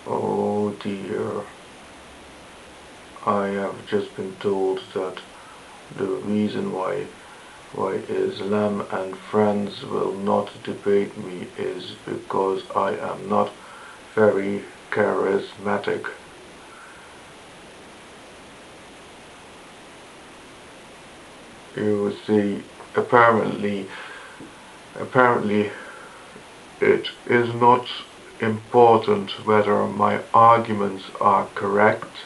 Oh dear, I have just been told that the reason why Islam and friends will not debate me is because I am not very charismatic. You see, apparently it is not important whether my arguments are correct,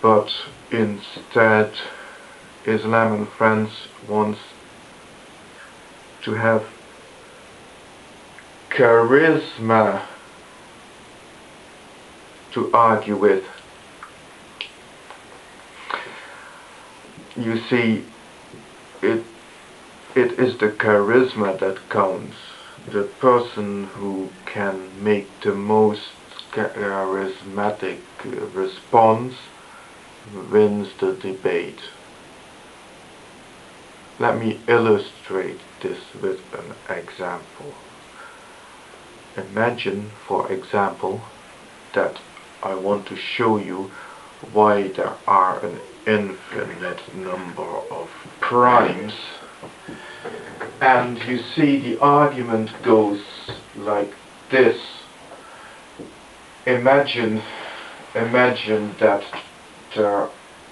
but instead Islam and Friends wants to have charisma to argue with. You see, it is the charisma that counts. The person who can make the most charismatic response wins the debate. Let me illustrate this with an example. Imagine, for example, that I want to show you why there are an infinite number of primes, and you see the argument goes like this. Imagine that there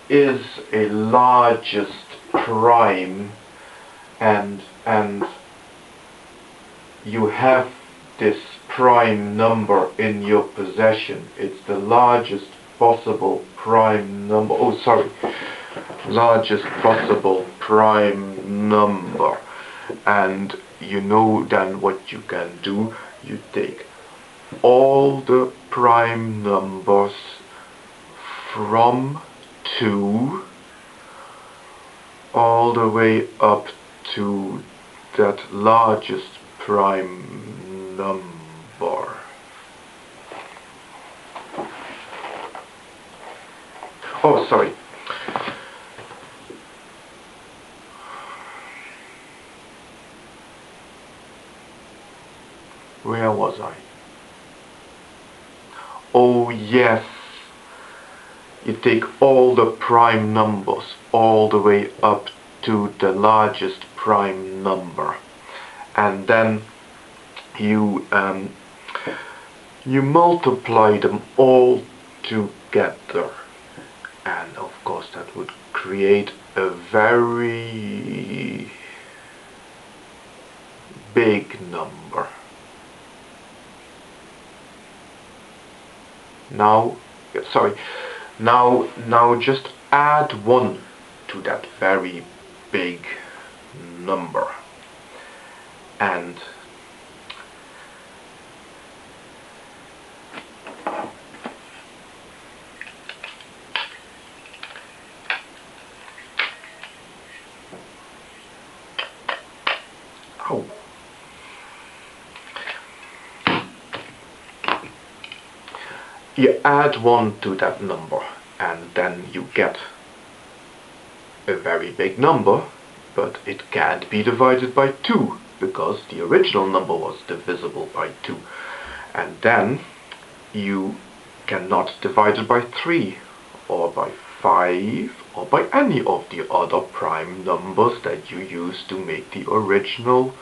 is a largest prime, and you have this prime number in your possession. It's the largest possible prime number. Oh, sorry. Largest possible prime number. And you know then what you can do. You take all the prime numbers from 2 all the way up to that largest prime number. Oh, sorry. Where was I? Oh, yes. You take all the prime numbers all the way up to the largest prime number, and then you multiply them all together, and of course that would create a very big number. Now just add 1 to that very big number, and you add 1 to that number, and then you get a very big number, but it can't be divided by 2 because the original number was divisible by 2. And then you cannot divide it by 3 or by 5 or by any of the other prime numbers that you used to make the original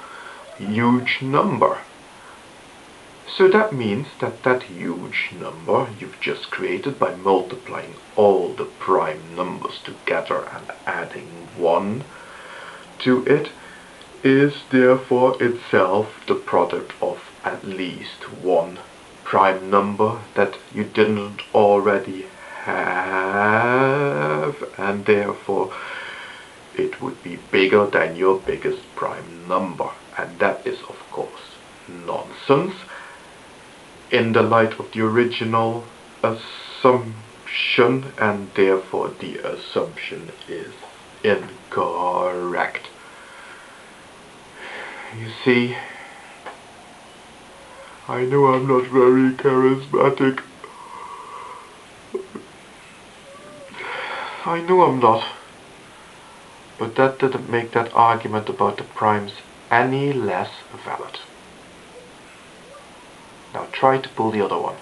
huge number. So that means that that huge number you've just created by multiplying all the prime numbers together and adding 1 to it is therefore itself the product of at least 1 prime number that you didn't already have, and therefore it would be bigger than your biggest prime number. And that is, of course, nonsense in the light of the original assumption, and therefore the assumption is incorrect. You see, I know I'm not very charismatic. I know I'm not. But that didn't make that argument about the primes any less valid. Now try to pull the other one.